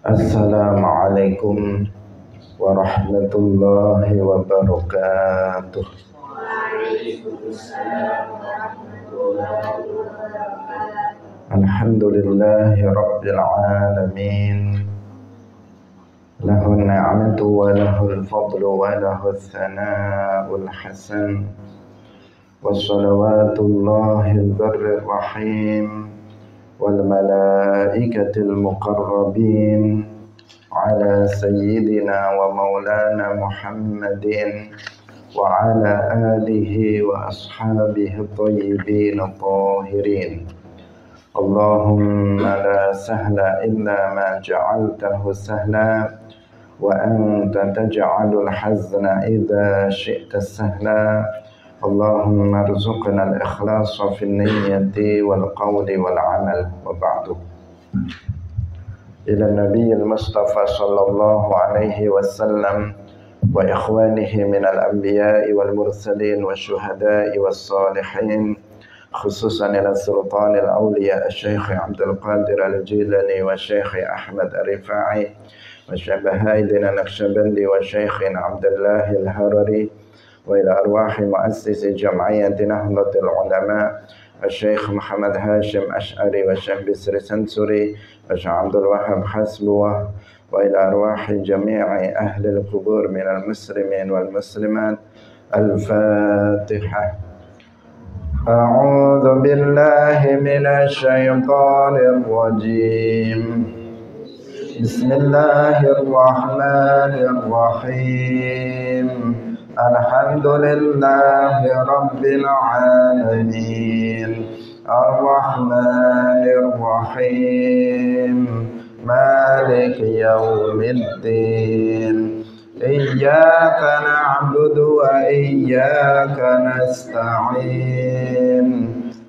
Assalamualaikum warahmatullahi wabarakatuh. Alhamdulillahi rabbil alamin. Lahun ni'matu wa lahul fadlu wa lahul thana'ul hasan. Wassalawatullahil barrir rahim wal malaikatil muqarrabin ala sayyidina wa maulana Muhammadin wa ala alihi wa ashabihi at-tayyibin at-tahirin. Allahumma la sahla illa ma ja'altahu sahla wa anta taj'alul hazna idza syi'ta sahla. Allahumma arzuqna al-ikhlasa fin niyyati wal qawli wal amal wa ba'du. Ila nabiyil mustafa sallallahu alaihi wasallam wa ikhwanihi minal anbiya'i wal mursalin wa syuhada'i was salihin, khususan ila sultanil awliya Syekh Abdul Qadir Al-Jilani wa Syekh Ahmad Ar-Rifai wa Syabahaidina Naqsyabandi wa Syekh Abdullah Al-Harari wa ila arwahi muassisi jam'iyati Nahdlatul Ulama Syekh Muhammad Hashim Ash'ari wa Syekh Bisri Sansuri wa Syekh Abdul Wahab Hasbuwah wa ila arwahi jami'i ahli al-qubur minal muslimin wal muslimat. Al-Fatihah. A'udzu billahi minasy syaithanir rajim. Bismillahirrahmanirrahim. Alhamdulillahi rabbil alamin. Ar-Rahmanir Rahim. Maliki yaumiddin. Iyyaka na'budu wa iyyaka nasta'in.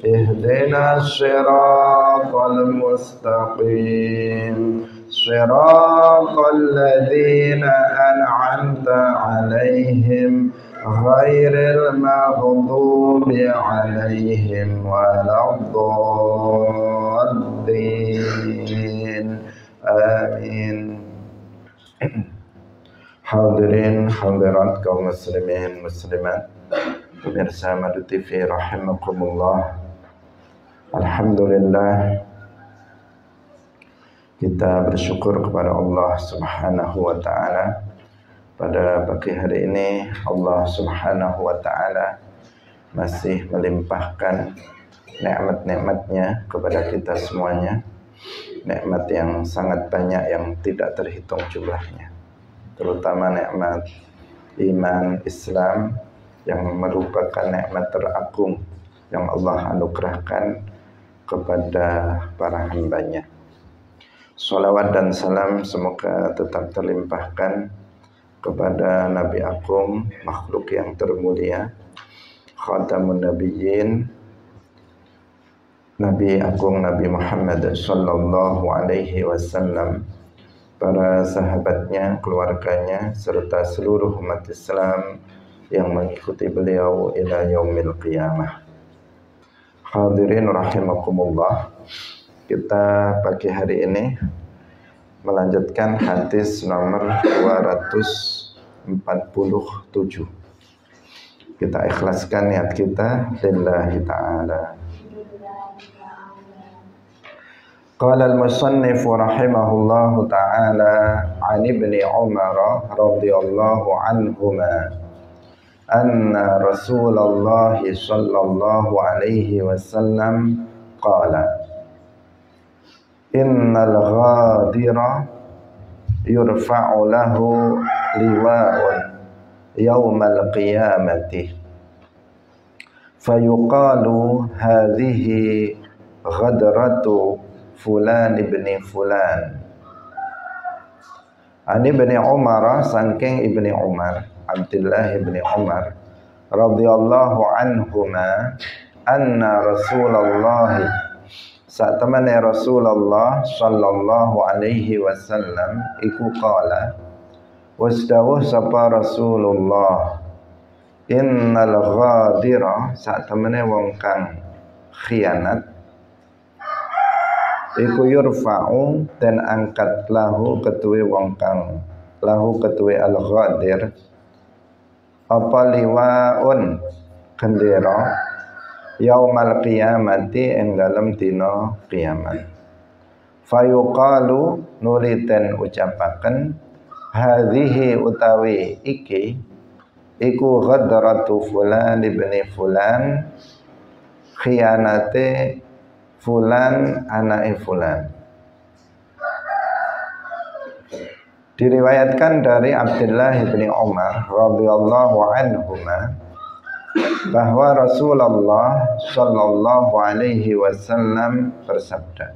Ihdinas siratal mustaqim. Siratal ladzina an'amta 'alaihim ghairil maghdubi 'alaihim waladdallin. Amin. Hadirin hadirat kaum muslimin muslimat, pemirsa Madu TV rahimakumullah. Alhamdulillah, kita bersyukur kepada Allah Subhanahu wa taala. Pada pagi hari ini Allah Subhanahu wa taala masih melimpahkan nikmat-nikmatnya kepada kita semuanya. Nikmat yang sangat banyak yang tidak terhitung jumlahnya. Terutama nikmat iman Islam yang merupakan nikmat teragung yang Allah anugerahkan kepada para hambanya. Salawat dan salam semoga tetap terlimpahkan kepada Nabi Agung, makhluk yang termulia, Khatamun Nabiyyin, Nabi Agung Nabi Muhammad sallallahu alaihi wasallam, para sahabatnya, keluarganya, serta seluruh umat Islam yang mengikuti beliau ila yaumil qiyamah. Hadirin rahimakumullah, kita pagi hari ini melanjutkan hadis nomor 247. Kita ikhlaskan niat kita lillahi ta'ala. Qala al-musannif rahimahullahu ta'ala an ibni Umar radhiyallahu anhuma anna Rasulullah sallallahu alaihi wasallam qala innal ghadira yurfa'u lahu liwa'un yawmal qiyamati fayuqalu hadhihi ghadratu fulan ibni fulan. Ani ibni Umar, saking ibni Umar, Abdullah ibni Umar radhiyallahu anhuma anna Rasulullah, saat temane Rasulullah sallallahu alaihi wasallam iku qala, wasdawuh sapa Rasulullah, innal ghadira, saat temane wong kang khianat, iku yurfa'u dan angkat lahu ketuwe wong kang lahu ketuwe al-ghadir apa liwaun gendera yaumal qiyamati ing dalem dina kiamat. Fayuqalu nuliten ucapaken hadhihi utawi iki iku ghadratu fulan ibni fulan khianate fulan anake fulan. Diriwayatkan dari Abdullah bin Umar radhiyallahu anhuma bahwa Rasulullah sallallahu alaihi wasallam bersabda,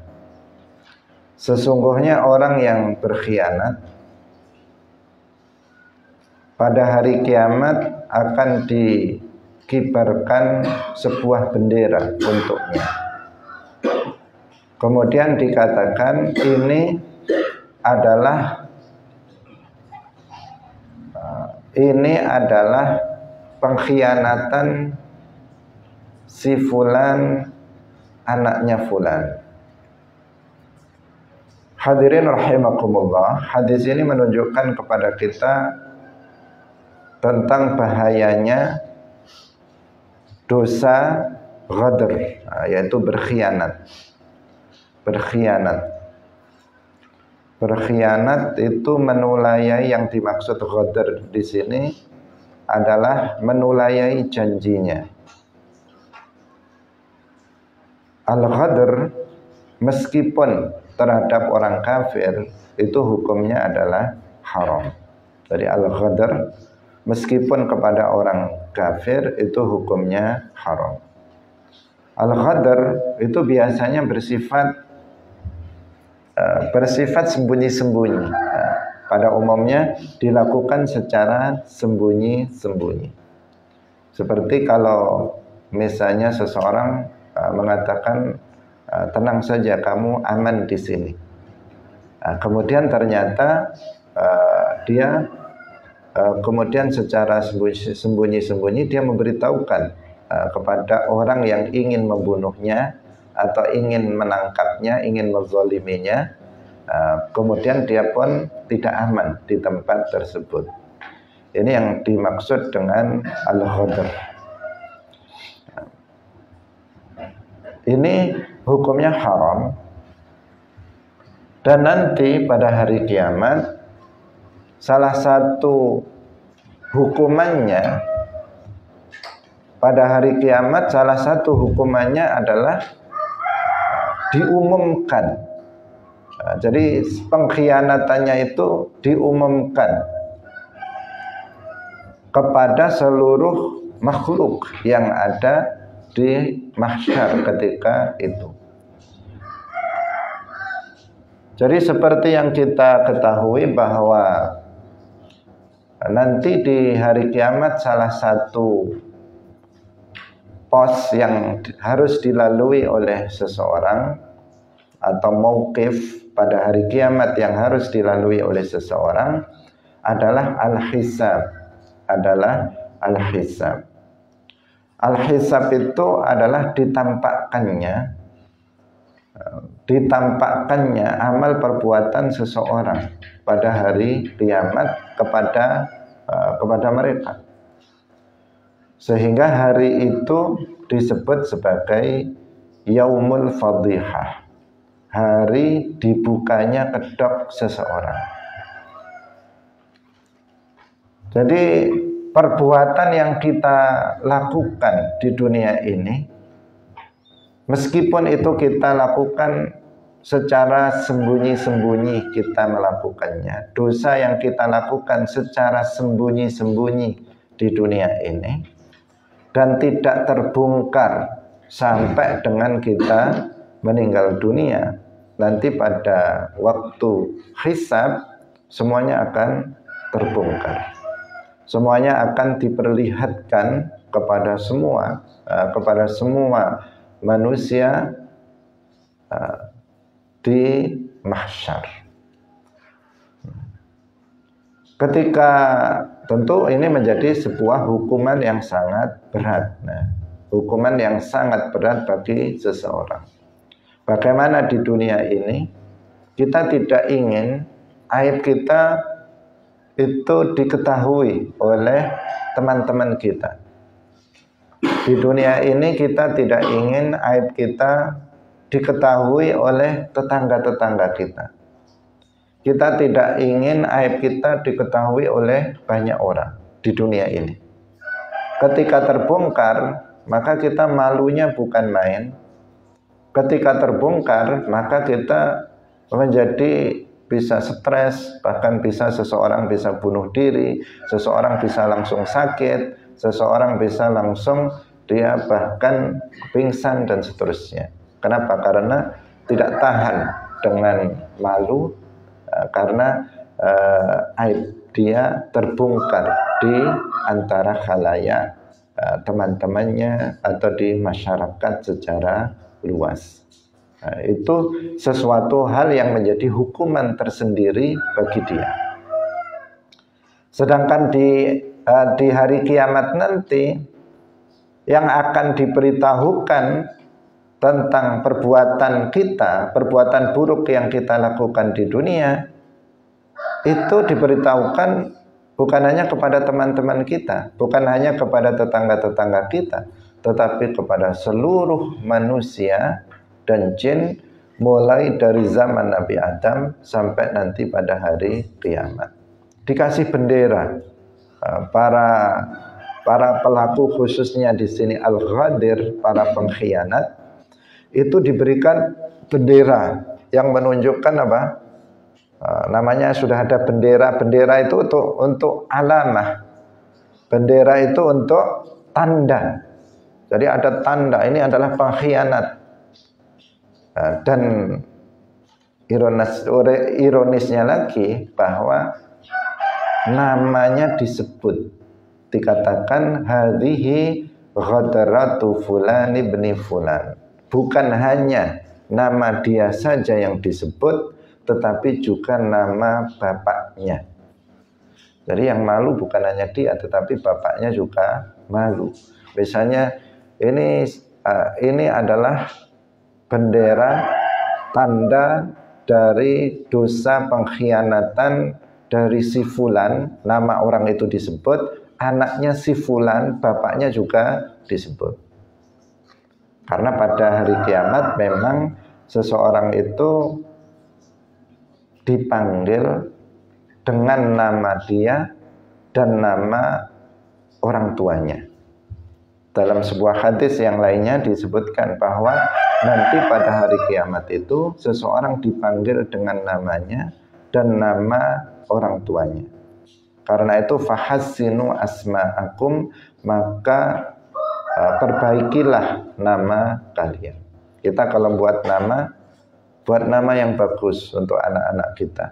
sesungguhnya orang yang berkhianat pada hari kiamat akan dikibarkan sebuah bendera untuknya. Kemudian dikatakan ini adalah pengkhianatan si fulan anaknya fulan. Hadirin rahimakumullah, hadis ini menunjukkan kepada kita tentang bahayanya dosa ghadr, yaitu berkhianat. Berkhianat itu menulayai, yang dimaksud ghadr di sini adalah menulayai janjinya. Al-ghadr meskipun terhadap orang kafir itu hukumnya adalah haram. Jadi al-ghadr meskipun kepada orang kafir itu hukumnya haram. Al-ghadr itu biasanya bersifat sembunyi-sembunyi. Pada umumnya dilakukan secara sembunyi-sembunyi. Seperti kalau misalnya seseorang mengatakan tenang saja, kamu aman di sini. Kemudian ternyata dia kemudian secara sembunyi-sembunyi dia memberitahukan kepada orang yang ingin membunuhnya atau ingin menangkapnya, ingin menzaliminya. Kemudian dia pun tidak aman di tempat tersebut. Ini yang dimaksud dengan al-ghadr. Ini hukumnya haram. Dan nanti pada hari kiamat salah satu hukumannya adalah diumumkan. Jadi pengkhianatannya itu diumumkan kepada seluruh makhluk yang ada di mahsyar ketika itu. Jadi seperti yang kita ketahui bahwa nanti di hari kiamat salah satu pos yang harus dilalui oleh seseorang atau mauqif pada hari kiamat yang harus dilalui oleh seseorang adalah al-hisab. Al-hisab itu adalah ditampakkannya amal perbuatan seseorang pada hari kiamat kepada mereka. Sehingga hari itu disebut sebagai yaumul fadhihah, hari dibukanya kedok seseorang. Jadi perbuatan yang kita lakukan di dunia ini, meskipun itu kita lakukan secara sembunyi-sembunyi, kita melakukannya, dosa yang kita lakukan secara sembunyi-sembunyi di dunia ini dan tidak terbongkar sampai dengan kita meninggal dunia, nanti pada waktu hisab semuanya akan terbongkar. Semuanya akan diperlihatkan kepada semua manusia di mahsyar. Ketika tentu ini menjadi sebuah hukuman yang sangat berat. Hukuman yang sangat berat bagi seseorang. Bagaimana di dunia ini kita tidak ingin aib kita itu diketahui oleh teman-teman kita. Di dunia ini kita tidak ingin aib kita diketahui oleh tetangga-tetangga kita. Kita tidak ingin aib kita diketahui oleh banyak orang di dunia ini. Ketika terbongkar, maka kita malunya bukan main. Ketika terbongkar, maka kita menjadi bisa stres, bahkan bisa seseorang bisa bunuh diri, seseorang bisa langsung sakit, seseorang bisa langsung dia bahkan pingsan dan seterusnya. Kenapa? Karena tidak tahan dengan malu, karena aib dia terbongkar di antara khalayak teman-temannya atau di masyarakat secara luas. Nah, itu sesuatu hal yang menjadi hukuman tersendiri bagi dia. Sedangkan di hari kiamat nanti yang akan diberitahukan tentang perbuatan kita, perbuatan buruk yang kita lakukan di dunia, itu diberitahukan bukan hanya kepada teman-teman kita, bukan hanya kepada tetangga-tetangga kita, tetapi kepada seluruh manusia dan jin, mulai dari zaman Nabi Adam sampai nanti pada hari kiamat. Dikasih bendera. Para pelaku, khususnya di sini al-ghadir, para pengkhianat, itu diberikan bendera yang menunjukkan apa? Namanya sudah ada bendera. Bendera itu untuk alamah. Bendera itu untuk tanda. Jadi ada tanda, ini adalah pengkhianat. Dan ironisnya lagi bahwa namanya disebut, dikatakan hadhihi ghadratu fulan ibni fulan. Bukan hanya nama dia saja yang disebut, tetapi juga nama bapaknya. Jadi yang malu bukan hanya dia, tetapi bapaknya juga malu. Misalnya ini adalah bendera tanda dari dosa pengkhianatan dari si fulan, nama orang itu disebut, anaknya si fulan, bapaknya juga disebut. Karena pada hari kiamat memang seseorang itu dipanggil dengan nama dia dan nama orang tuanya. Dalam sebuah hadis yang lainnya disebutkan bahwa nanti pada hari kiamat itu seseorang dipanggil dengan namanya dan nama orang tuanya. Karena itu fahassinu asma'akum, maka perbaikilah nama kalian. Kita kalau buat nama yang bagus untuk anak-anak kita.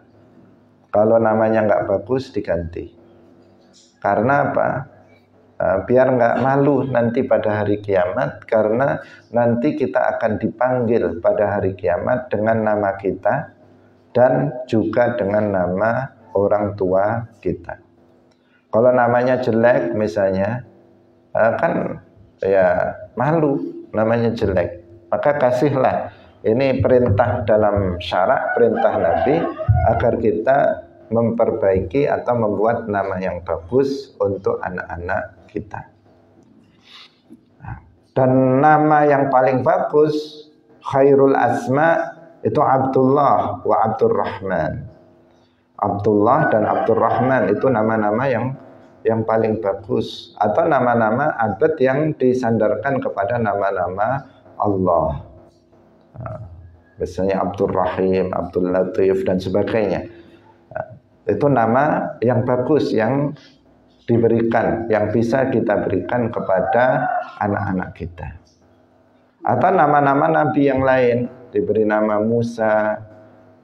Kalau namanya nggak bagus, diganti. Karena apa? Biar nggak malu nanti pada hari kiamat, karena nanti kita akan dipanggil pada hari kiamat dengan nama kita dan juga dengan nama orang tua kita. Kalau namanya jelek misalnya, kan ya malu, namanya jelek. Maka kasihlah, ini perintah dalam syarak, perintah Nabi, agar kita memperbaiki atau membuat nama yang bagus untuk anak-anak kita. Dan nama yang paling bagus, khairul asma, itu Abdullah wa Abdurrahman. Abdullah dan Abdurrahman itu nama-nama yang paling bagus, atau nama-nama abad yang disandarkan kepada nama-nama Allah. Misalnya Abdul Rahim, Abdul Latif dan sebagainya. Itu nama yang bagus yang diberikan, yang bisa kita berikan kepada anak-anak kita. Atau nama-nama nabi yang lain, diberi nama Musa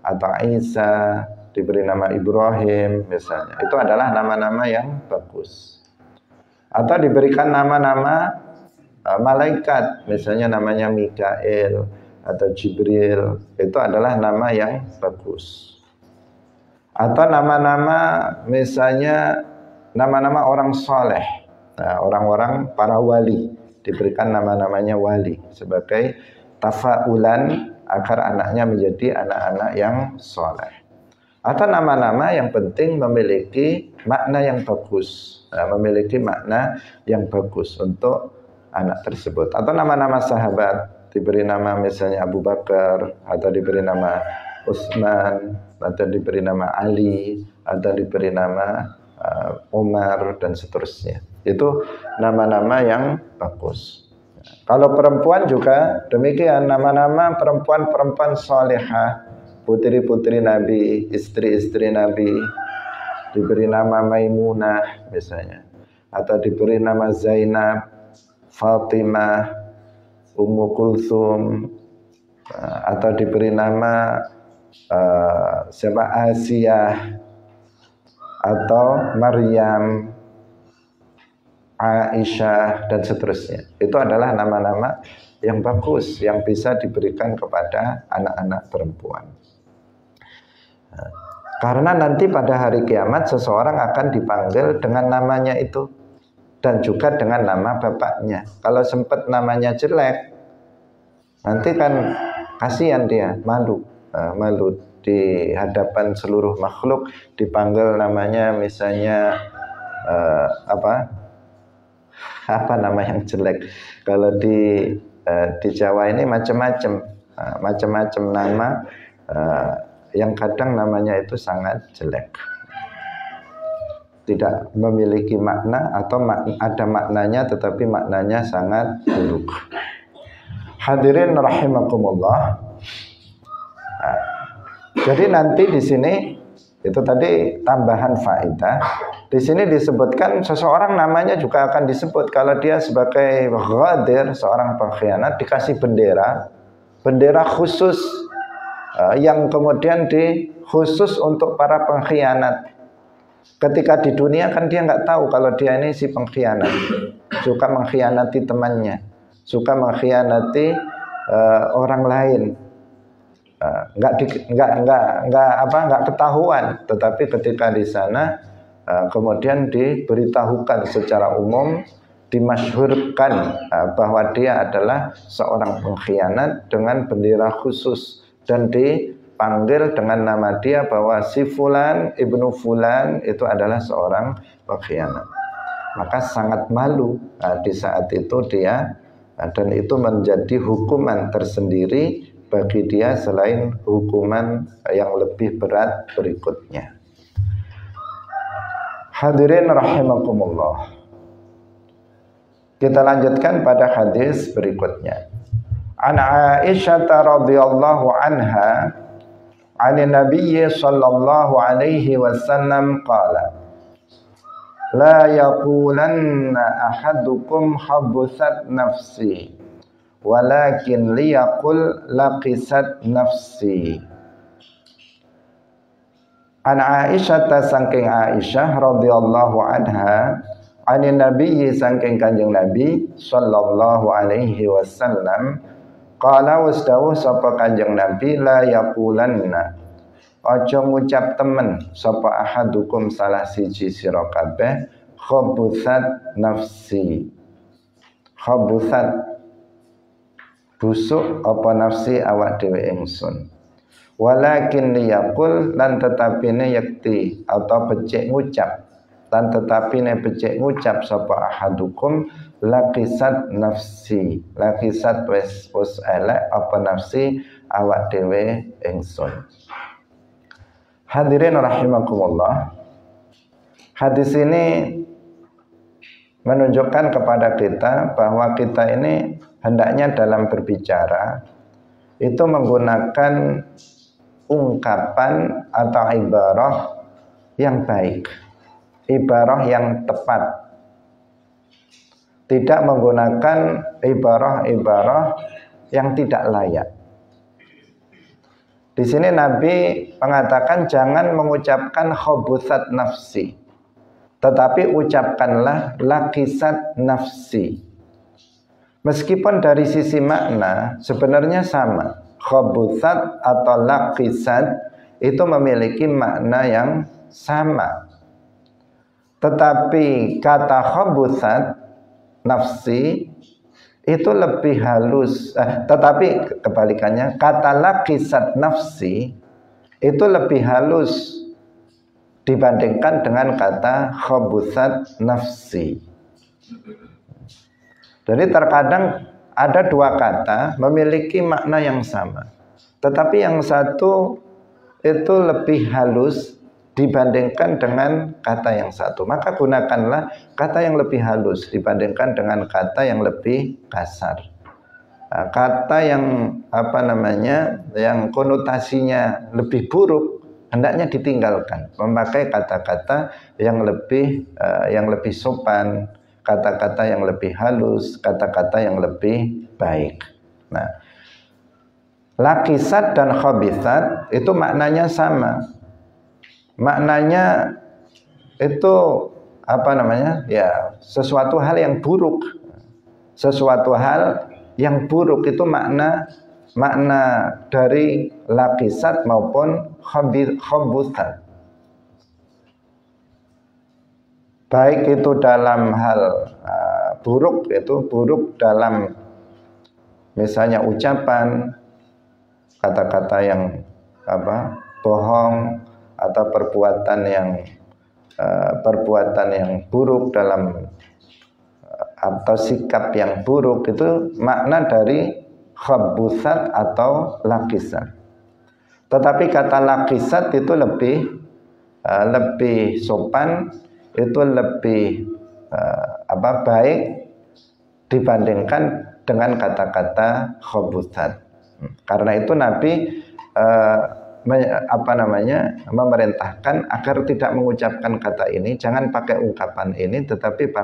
atau Isa, diberi nama Ibrahim misalnya. Itu adalah nama-nama yang bagus. Atau diberikan nama-nama malaikat, misalnya namanya Mikail atau Jibril, itu adalah nama yang bagus. Atau nama-nama misalnya nama-nama orang soleh, orang-orang para wali, diberikan nama-namanya wali sebagai tafaulan agar anaknya menjadi anak-anak yang soleh. Atau nama-nama yang penting memiliki makna yang bagus, memiliki makna yang bagus untuk anak tersebut. Atau nama-nama sahabat, diberi nama misalnya Abu Bakar, atau diberi nama Utsman, atau diberi nama Ali, atau diberi nama Umar, dan seterusnya. Itu nama-nama yang bagus. Kalau perempuan juga demikian, nama-nama perempuan-perempuan salihah, putri-putri Nabi, istri-istri Nabi, diberi nama Maimunah misalnya, atau diberi nama Zainab, Fatimah, Ummu Kulthum, atau diberi nama Asiyah, atau Maryam, Aisyah, dan seterusnya. Itu adalah nama-nama yang bagus yang bisa diberikan kepada anak-anak perempuan. Karena nanti pada hari kiamat seseorang akan dipanggil dengan namanya itu dan juga dengan nama bapaknya. Kalau sempat namanya jelek, nanti kan kasihan dia, malu di hadapan seluruh makhluk dipanggil namanya misalnya apa nama yang jelek. Kalau di Jawa ini macam-macam nama yang kadang namanya itu sangat jelek, tidak memiliki makna, atau ada maknanya tetapi maknanya sangat buruk. Hadirin rahimakumullah. Jadi nanti di sini itu tadi tambahan faedah. Di sini disebutkan seseorang namanya juga akan disebut kalau dia sebagai ghadir, seorang pengkhianat, dikasih bendera khusus yang kemudian khusus untuk para pengkhianat. Ketika di dunia kan dia nggak tahu kalau dia ini si pengkhianat, suka mengkhianati temannya, suka mengkhianati orang lain. Nggak ketahuan, tetapi ketika di sana kemudian diberitahukan secara umum, dimasyhurkan bahwa dia adalah seorang pengkhianat dengan bendera khusus, dan dipanggil dengan nama dia bahwa si fulan ibnu fulan itu adalah seorang pengkhianat. Maka sangat malu di saat itu dia, dan itu menjadi hukuman tersendiri bagi dia selain hukuman yang lebih berat berikutnya. Hadirin rahimakumullah. Kita lanjutkan pada hadis berikutnya. An Aisyah radhiyallahu anha, 'an Nabiy sallallahu alaihi wasallam qala: La yaqulanna ahadukum habusat nafsi, walakin liyaqul laqisat nafsi. An Aisyah saking Aisyah radhiyallahu anha, anin Nabi saking Kanjeng Nabi sallallahu alaihi wasallam, qala wasdawu sapa Kanjeng Nabi, la yaqulanna, aja ngucap temen sapa ahadukum salah siji sira kabeh, khabuthat nafsi. Khabuthat busuk apa nafsi awak dhewe ingsun, walakin liyaqul, lan tetapine yakti atau becik ngucap, lan tetapine becik ngucap sapa ahadukum, laqisat nafsi, laqisat wis elek apa nafsi awak dhewe ingsun. Hadirin rahimakumullah. Hadis ini menunjukkan kepada kita bahwa kita ini hendaknya dalam berbicara itu menggunakan ungkapan atau ibarah yang baik, ibarah yang tepat, tidak menggunakan ibarah-ibarah yang tidak layak. Di sini Nabi mengatakan jangan mengucapkan khabuthat nafsi, tetapi ucapkanlah laqisat nafsi. Meskipun dari sisi makna sebenarnya sama, khabuthat atau laqisat itu memiliki makna yang sama. Tetapi kata khabuthat nafsi itu lebih halus, tetapi kebalikannya kata lakisat nafsi itu lebih halus dibandingkan dengan kata khabuthat nafsi. Jadi terkadang ada dua kata memiliki makna yang sama, tetapi yang satu itu lebih halus dibandingkan dengan kata yang satu. Maka gunakanlah kata yang lebih halus dibandingkan dengan kata yang lebih kasar. Nah, kata yang yang konotasinya lebih buruk hendaknya ditinggalkan. Memakai kata-kata yang lebih sopan, kata-kata yang lebih halus, kata-kata yang lebih baik. Nah, lakisat dan khabithat itu maknanya sama. Maknanya itu ya sesuatu hal yang buruk. Sesuatu hal yang buruk itu makna dari lakisat maupun khabuthat. Baik itu dalam hal buruk, itu buruk dalam misalnya ucapan, kata-kata yang bohong, atau perbuatan yang buruk dalam atau sikap yang buruk, itu makna dari khabuthat atau lakisat. Tetapi kata lakisat itu lebih sopan, itu lebih baik dibandingkan dengan kata-kata khabuthat. Karena itu Nabi memerintahkan agar tidak mengucapkan kata ini, jangan pakai ungkapan ini, tetapi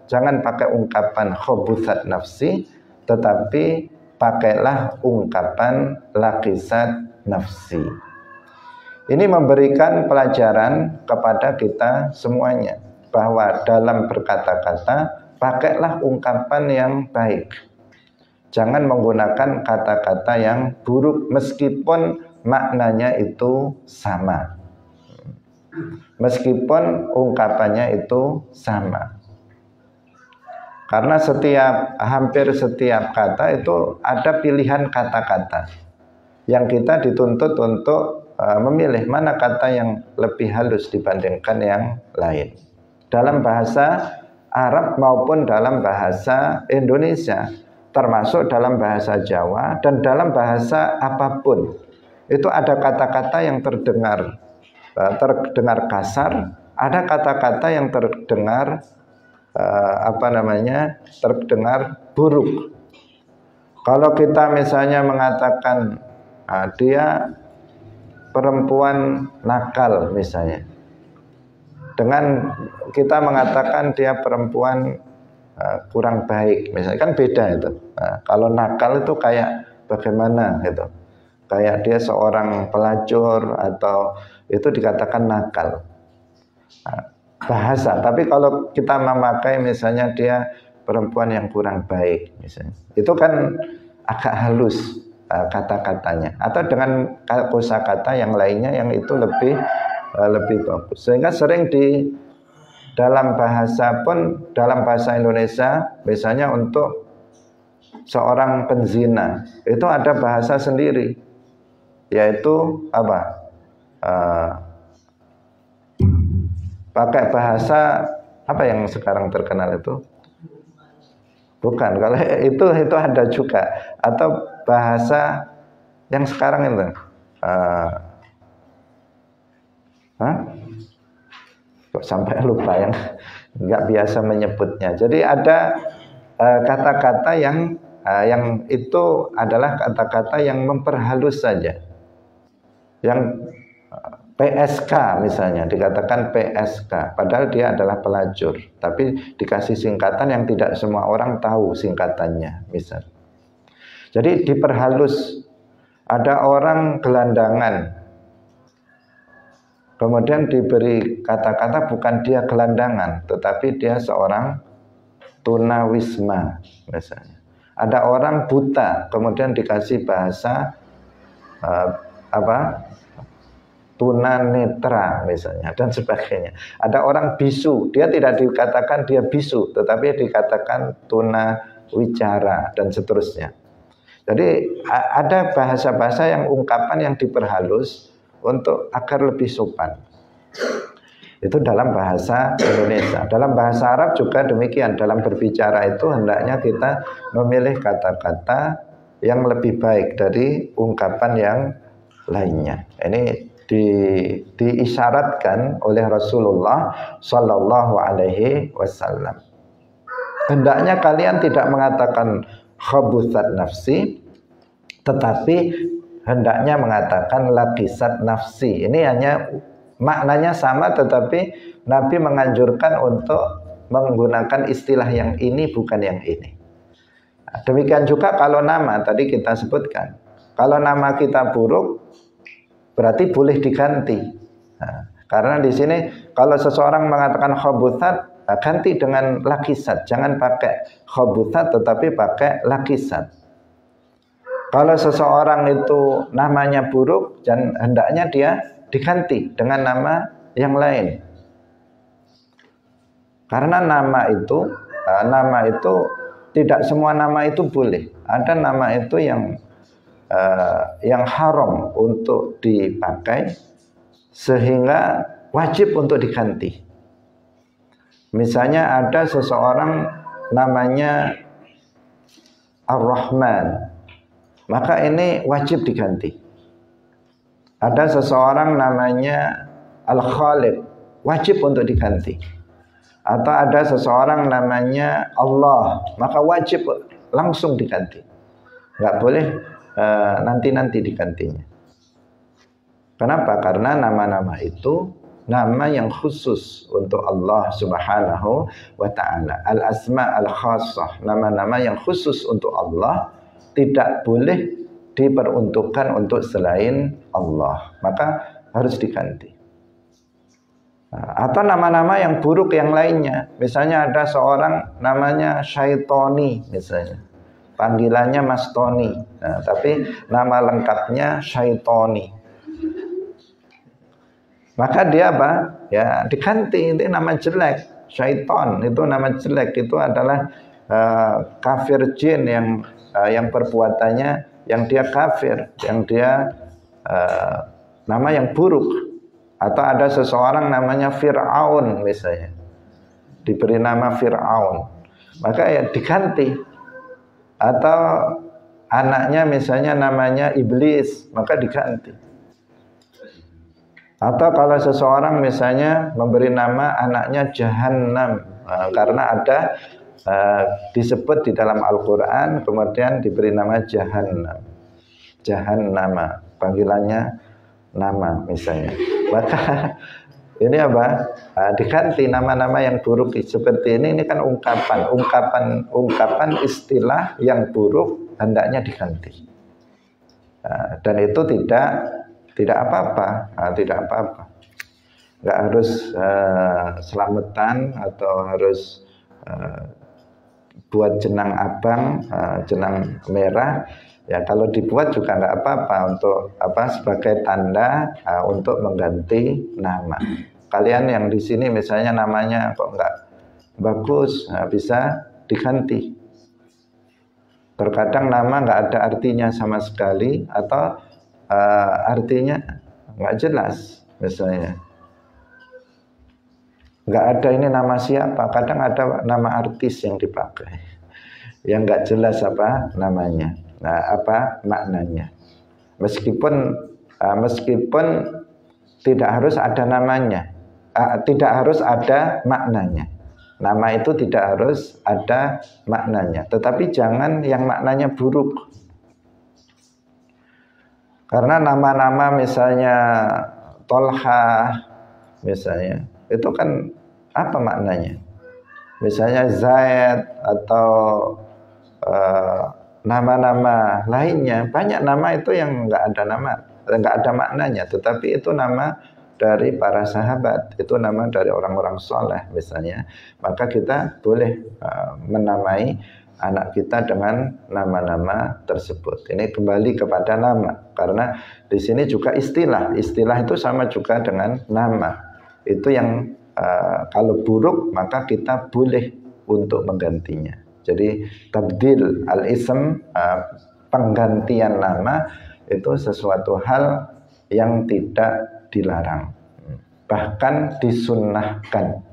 jangan pakai ungkapan khabuthat nafsi, tetapi pakailah ungkapan lakisat nafsi. Ini memberikan pelajaran kepada kita semuanya bahwa dalam berkata-kata pakailah ungkapan yang baik. Jangan menggunakan kata-kata yang buruk meskipun maknanya itu sama. Meskipun ungkapannya itu sama. Karena hampir setiap kata itu ada pilihan kata-kata yang kita dituntut untuk memilih mana kata yang lebih halus dibandingkan yang lain. Dalam bahasa Arab maupun dalam bahasa Indonesia, termasuk dalam bahasa Jawa dan dalam bahasa apapun, itu ada kata-kata yang terdengar kasar, ada kata-kata yang terdengar terdengar buruk. Kalau kita misalnya mengatakan dia perempuan nakal misalnya, dengan kita mengatakan dia perempuan kurang baik misalnya, kan beda itu. Kalau nakal itu kayak bagaimana gitu, kayak dia seorang pelacur atau itu dikatakan nakal, bahasa. Tapi kalau kita memakai misalnya dia perempuan yang kurang baik misalnya, itu kan agak halus kata-katanya, atau dengan kosakata yang lainnya yang itu lebih bagus. Sehingga sering dalam bahasa Indonesia misalnya untuk seorang penzina itu ada bahasa sendiri, yaitu pakai bahasa yang sekarang terkenal itu, bukan, kalau itu ada juga, atau bahasa yang sekarang itu kok sampai lupa, yang nggak biasa menyebutnya. Jadi ada kata-kata yang itu adalah kata-kata yang memperhalus saja. Yang PSK misalnya, dikatakan PSK, padahal dia adalah pelacur, tapi dikasih singkatan yang tidak semua orang tahu singkatannya misal. Jadi diperhalus. Ada orang gelandangan, kemudian diberi kata-kata bukan dia gelandangan, tetapi dia seorang tunawisma misalnya. Ada orang buta, kemudian dikasih bahasa tunanetra misalnya, dan sebagainya. Ada orang bisu, dia tidak dikatakan dia bisu, tetapi dikatakan wicara dan seterusnya. Jadi ada bahasa-bahasa yang ungkapan yang diperhalus untuk agar lebih sopan. Itu dalam bahasa Indonesia. Dalam bahasa Arab juga demikian. Dalam berbicara itu hendaknya kita memilih kata-kata yang lebih baik dari ungkapan yang lainnya. Ini diisyaratkan oleh Rasulullah Sallallahu Alaihi Wasallam. Hendaknya kalian tidak mengatakan khabuthat nafsi, tetapi hendaknya mengatakan lakisat nafsi. Ini hanya maknanya sama, tetapi Nabi menganjurkan untuk menggunakan istilah yang ini bukan yang ini. Nah, demikian juga kalau nama tadi kita sebutkan. Kalau nama kita buruk, berarti boleh diganti. Nah, karena di sini kalau seseorang mengatakan khabuthat, ganti dengan lakisat. Jangan pakai khabuthat tetapi pakai lakisat. Kalau seseorang itu namanya buruk, dan hendaknya dia diganti dengan nama yang lain. Karena nama itu tidak semua nama itu boleh. Ada nama itu yang haram untuk dipakai sehingga wajib untuk diganti. Misalnya ada seseorang namanya Ar-Rahman, maka ini wajib diganti. Ada seseorang namanya Al-Khaliq, wajib untuk diganti. Atau ada seseorang namanya Allah, maka wajib langsung diganti. Nggak boleh nanti-nanti digantinya. Kenapa? Karena nama-nama itu nama yang khusus untuk Allah Subhanahu wa ta'ala. Al-asma al-khassah, nama-nama yang khusus untuk Allah, tidak boleh diperuntukkan untuk selain Allah, maka harus diganti. Atau nama-nama yang buruk yang lainnya. Misalnya ada seorang namanya Syaitoni misalnya, panggilannya Mas Tony, tapi nama lengkapnya Syaitoni. Maka dia apa? Ya diganti, itu nama jelek. Syaiton itu nama jelek, itu adalah kafir jin yang perbuatannya, yang dia kafir, yang dia nama yang buruk. Atau ada seseorang namanya Fir'aun misalnya, diberi nama Fir'aun, maka ya diganti. Atau anaknya misalnya namanya Iblis, maka diganti. Atau kalau seseorang misalnya memberi nama anaknya Jahannam, karena ada disebut di dalam Al-Quran, kemudian diberi nama Jahannam, Jahannama, panggilannya nama misalnya. Maka ini apa? Diganti nama-nama yang buruk seperti ini kan ungkapan istilah yang buruk hendaknya diganti. Dan itu tidak apa-apa, tidak apa-apa. Nggak harus selamatan atau harus buat jenang abang, jenang merah. Ya kalau dibuat juga nggak apa-apa, untuk sebagai tanda untuk mengganti nama. Kalian yang di sini misalnya namanya kok nggak bagus, bisa diganti. Terkadang nama nggak ada artinya sama sekali, atau artinya nggak jelas, misalnya nggak ada ini nama siapa. Kadang ada nama artis yang dipakai yang nggak jelas apa namanya, apa maknanya. Meskipun tidak harus ada namanya, tidak harus ada maknanya. Nama itu tidak harus ada maknanya, tetapi jangan yang maknanya buruk. Karena nama-nama misalnya Tolha misalnya, itu kan apa maknanya? Misalnya Zaid atau nama-nama lainnya, banyak nama itu yang nggak ada maknanya, tetapi itu nama dari para sahabat, itu nama dari orang-orang soleh misalnya. Maka kita boleh menamai anak kita dengan nama-nama tersebut. Ini kembali kepada nama, karena di sini juga istilah itu sama juga dengan nama. Itu yang kalau buruk maka kita boleh untuk menggantinya. Jadi tabdil al-ism, penggantian nama itu sesuatu hal yang tidak dilarang, bahkan disunnahkan.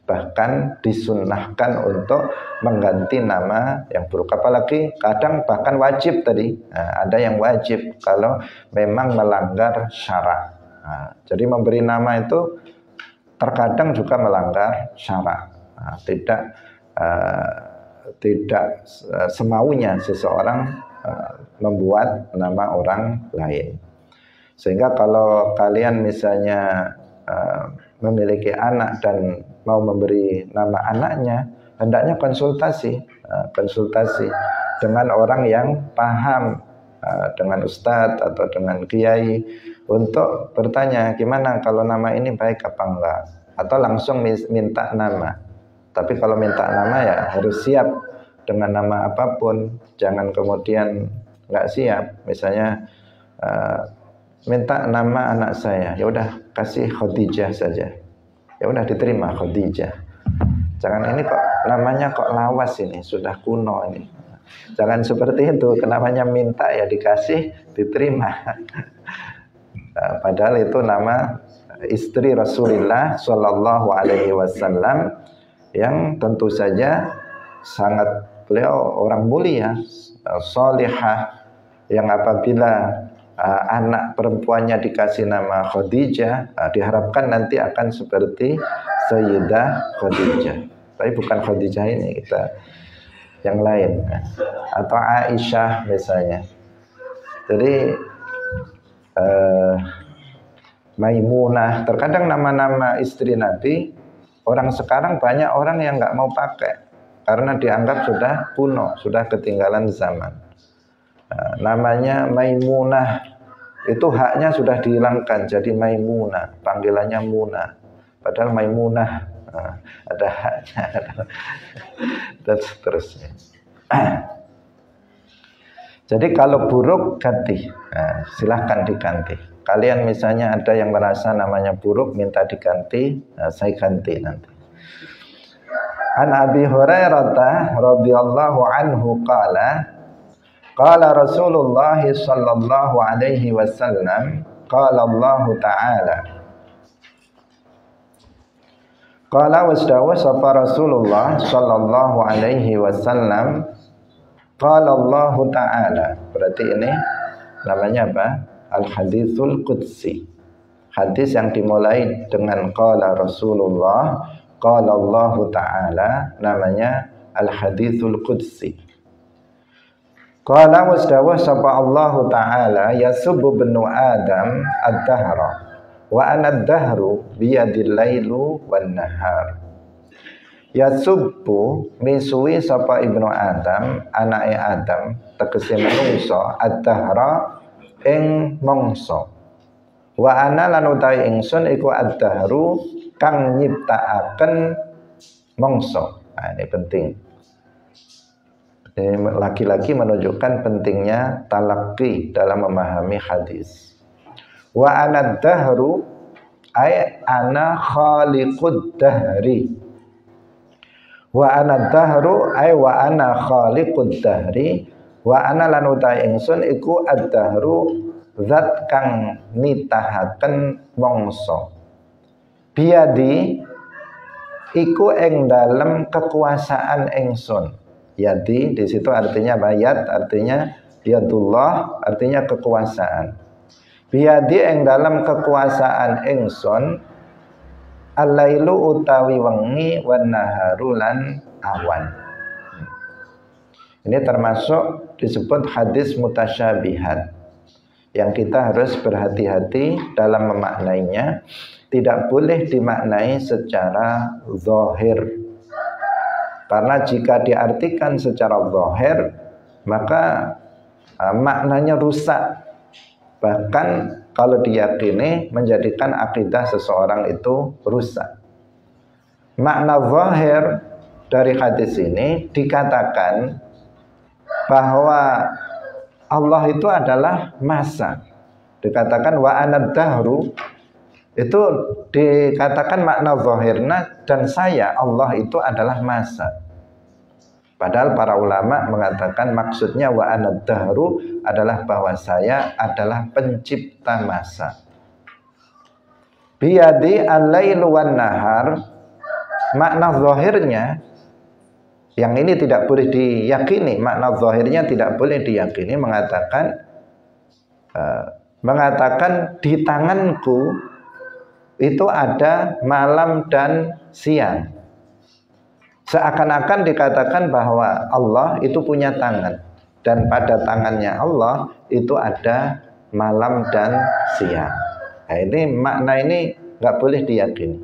Bahkan disunnahkan untuk mengganti nama yang buruk, apalagi kadang bahkan wajib tadi. Ada yang wajib kalau memang melanggar syarak. Jadi memberi nama itu terkadang juga melanggar syarak. Tidak semaunya seseorang membuat nama orang lain. Sehingga kalau kalian misalnya memiliki anak dan mau memberi nama anaknya, hendaknya konsultasi dengan orang yang paham, dengan ustadz atau dengan kiai, untuk bertanya gimana kalau nama ini baik apa enggak, atau langsung minta nama. Tapi kalau minta nama ya harus siap dengan nama apapun, jangan kemudian nggak siap. Misalnya minta nama anak saya, ya udah kasih Khadijah saja, ya udah diterima Khadijah. Jangan ini kok namanya kok lawas ini, sudah kuno ini. Jangan seperti itu. Namanya minta ya dikasih, diterima. Padahal itu nama istri Rasulullah Shallallahu Alaihi Wasallam yang tentu saja sangat, beliau orang mulia, salihah, yang apabila anak perempuannya dikasih nama Khadijah, diharapkan nanti akan seperti Sayyidah Khadijah. Tapi bukan Khadijah ini, kita yang lain, atau Aisyah misalnya. Jadi Maimunah, terkadang nama-nama istri Nabi orang sekarang banyak orang yang nggak mau pakai karena dianggap sudah kuno, sudah ketinggalan zaman. Namanya Maimunah itu haknya sudah dihilangkan jadi Maimunah, panggilannya Munah, padahal Maimunah ada haknya dan seterusnya. Jadi kalau buruk ganti, silahkan diganti. Kalian misalnya ada yang merasa namanya buruk minta diganti, saya ganti nanti. An Abi Hurairah radhiyallahu anhu qala Rasulullah sallallahu alaihi wasallam qala Allah ta'ala qala wasdawa sapa Rasulullah sallallahu alaihi wasallam qala Allah ta'ala. Berarti ini namanya apa? Al-haditsul qudsi. Hadis yang dimulai dengan qala Rasulullah qala Allah ta'ala namanya al-haditsul qudsi. Qala wasdawa sapa Allah Ta'ala yasubbu benu Adam ad-dahra wa ana ad-dahru biyadil lailu wan nahar. Yasubbu misui sapa ibnu Adam, anake Adam, tegese manungsa, ad-dahra ing mangsa. Wa ana lan utawi ingsun iku ad-dahru kang nyiptakaken mangsa. Nah, ini penting. Lagi-lagi menunjukkan pentingnya talaqi dalam memahami hadis. Wa ana dahru ay ana khaliqud dahri. Wa ana dahru ay wa ana khaliqud dahri. Wa ana lan utai ingsun iku ad-dahru zat kang nitahaken mangsa. Biadi iku ing dalem kekuasaan ingsun. Yadi di situ artinya bayat, artinya yadullah, artinya kekuasaan. Biyadi ing dalam kekuasaan ingsun al-lailu utawi wengi wan naharu lan awan. Ini termasuk disebut hadis mutasyabihat yang kita harus berhati-hati dalam memaknainya. Tidak boleh dimaknai secara zahir. Karena jika diartikan secara zahir, maka maknanya rusak. Bahkan kalau diyakini menjadikan akidah seseorang itu rusak. Makna zahir dari hadis ini dikatakan bahwa Allah itu adalah masa. Dikatakan wa anad dahru, itu dikatakan makna zahirna, dan saya Allah itu adalah masa. Padahal para ulama mengatakan maksudnya wa anad dahru adalah bahwa saya adalah pencipta masa. Biyadi al-lailu wan nahar, makna zahirnya yang ini tidak boleh diyakini, makna zahirnya tidak boleh diyakini, mengatakan di tanganku itu ada malam dan siang. Seakan-akan dikatakan bahwa Allah itu punya tangan, dan pada tangannya Allah itu ada malam dan siang. Nah, ini makna ini nggak boleh diyakini,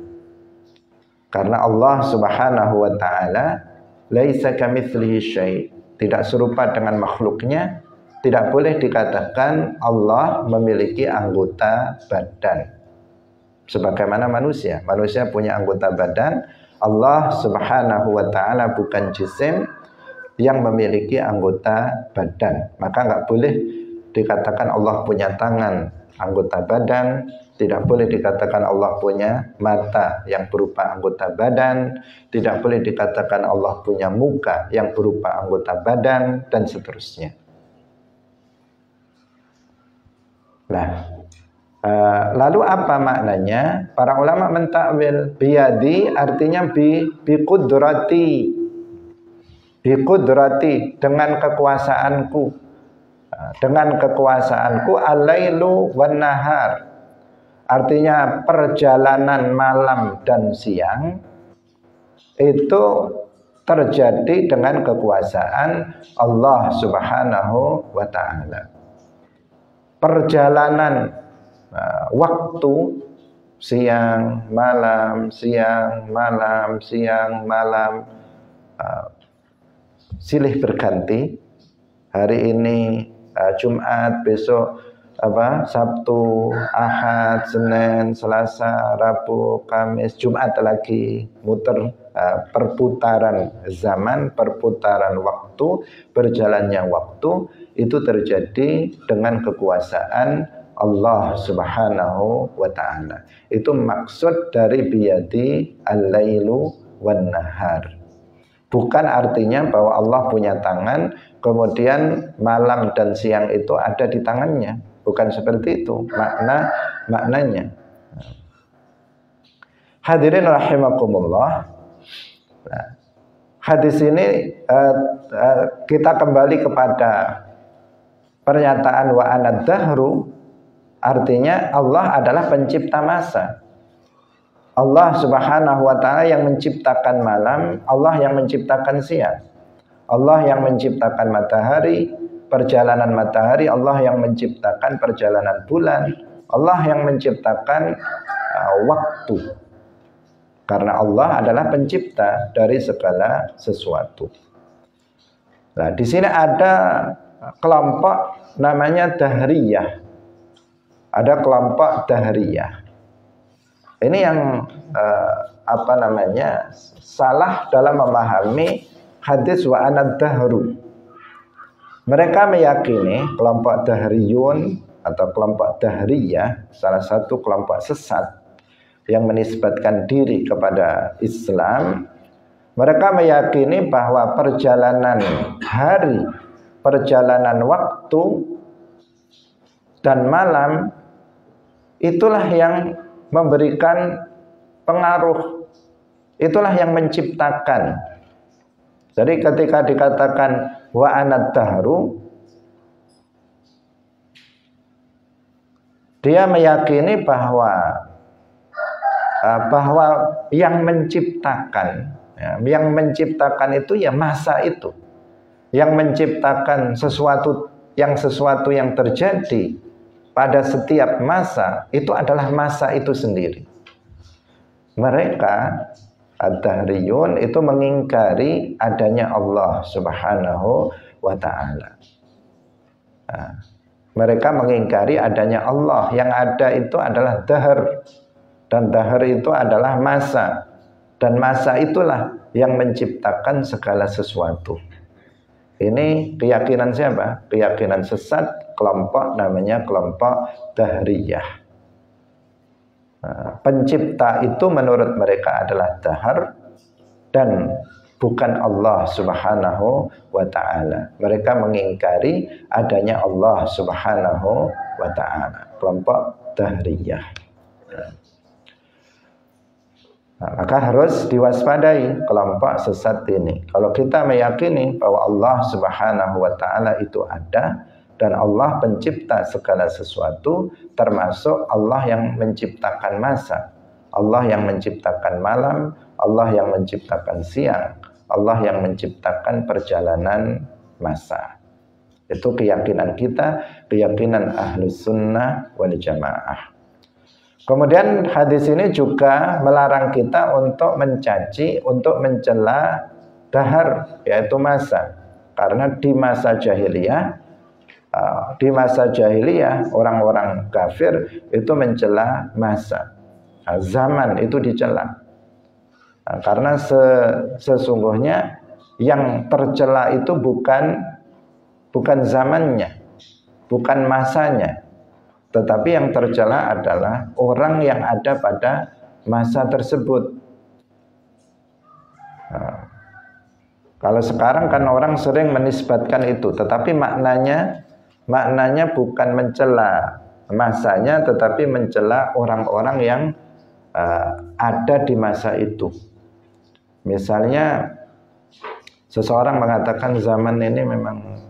karena Allah Subhanahu wa Ta'ala laisa kamitslihi syai', tidak serupa dengan makhluknya. Tidak boleh dikatakan Allah memiliki anggota badan sebagaimana manusia. Manusia punya anggota badan. Allah Subhanahu wa Ta'ala bukan jisim yang memiliki anggota badan. Maka nggak boleh dikatakan Allah punya tangan, anggota badan. Tidak boleh dikatakan Allah punya mata yang berupa anggota badan. Tidak boleh dikatakan Allah punya muka yang berupa anggota badan, dan seterusnya. Nah, lalu apa maknanya? Para ulama mentakwil biyadi artinya bi qudrati. Bi qudrati, dengan kekuasaanku. Dengan kekuasaanku al-lailu wan nahar. Artinya perjalanan malam dan siang itu terjadi dengan kekuasaan Allah Subhanahu wa Ta'ala. Perjalanan waktu siang malam, siang malam, siang malam, silih berganti. Hari ini Jumat, besok Sabtu, Ahad, Senin, Selasa, Rabu, Kamis, Jumat lagi, muter, perputaran zaman, perputaran waktu, berjalannya waktu itu terjadi dengan kekuasaan Allah Subhanahu wa Ta'ala. Itu maksud dari biyadi al-lailu wan nahar. Bukan artinya bahwa Allah punya tangan, kemudian malam dan siang itu ada di tangannya. Bukan seperti itu maknanya. Hadirin rahimakumullah. Nah, hadis ini kita kembali kepada pernyataan wa anad dahru, artinya Allah adalah pencipta masa. Allah Subhanahu wa Ta'ala yang menciptakan malam, Allah yang menciptakan siang. Allah yang menciptakan matahari, perjalanan matahari, Allah yang menciptakan perjalanan bulan, Allah yang menciptakan waktu. Karena Allah adalah pencipta dari segala sesuatu. Nah, di sini ada kelompok namanya Dahriyah. Ada kelompok Dahriyah. Ini yang salah dalam memahami hadis wa anad dahru. Mereka meyakini, kelompok Dahriyun atau kelompok Dahriyah, salah satu kelompok sesat yang menisbatkan diri kepada Islam. Mereka meyakini bahwa perjalanan hari, perjalanan waktu dan malam itulah yang memberikan pengaruh, itulah yang menciptakan. Jadi ketika dikatakan wa anad dahru, dia meyakini bahwa yang menciptakan, yang menciptakan itu ya masa itu, yang menciptakan sesuatu yang terjadi pada setiap masa itu adalah masa itu sendiri. Mereka Ad-Dahriyun itu mengingkari adanya Allah Subhanahu wa Ta'ala. Nah, mereka mengingkari adanya Allah. Yang ada itu adalah dahr, dan dahr itu adalah masa, dan masa itulah yang menciptakan segala sesuatu. Ini keyakinan siapa? Keyakinan sesat, kelompok namanya kelompok Dahriyah. Pencipta itu menurut mereka adalah dahr, dan bukan Allah Subhanahu wa ta'ala. Mereka mengingkari adanya Allah Subhanahu wa ta'ala. Kelompok Dahriyah. Nah, maka harus diwaspadai kelompok sesat ini. Kalau kita meyakini bahwa Allah Subhanahu wa ta'ala itu ada dan Allah pencipta segala sesuatu, termasuk Allah yang menciptakan masa, Allah yang menciptakan malam, Allah yang menciptakan siang, Allah yang menciptakan perjalanan masa. Itu keyakinan kita, keyakinan Ahlus Sunnah wal Jamaah. Kemudian hadis ini juga melarang kita untuk mencaci, untuk mencela dahar, yaitu masa. Karena di masa jahiliyah orang-orang kafir itu mencela masa. Nah, zaman itu dicela. Nah, karena sesungguhnya yang tercela itu bukan zamannya, bukan masanya. Tetapi yang tercela adalah orang yang ada pada masa tersebut. Nah, kalau sekarang kan orang sering menisbatkan itu, tetapi maknanya bukan mencela masanya, tetapi mencela orang-orang yang ada di masa itu. Misalnya seseorang mengatakan zaman ini memang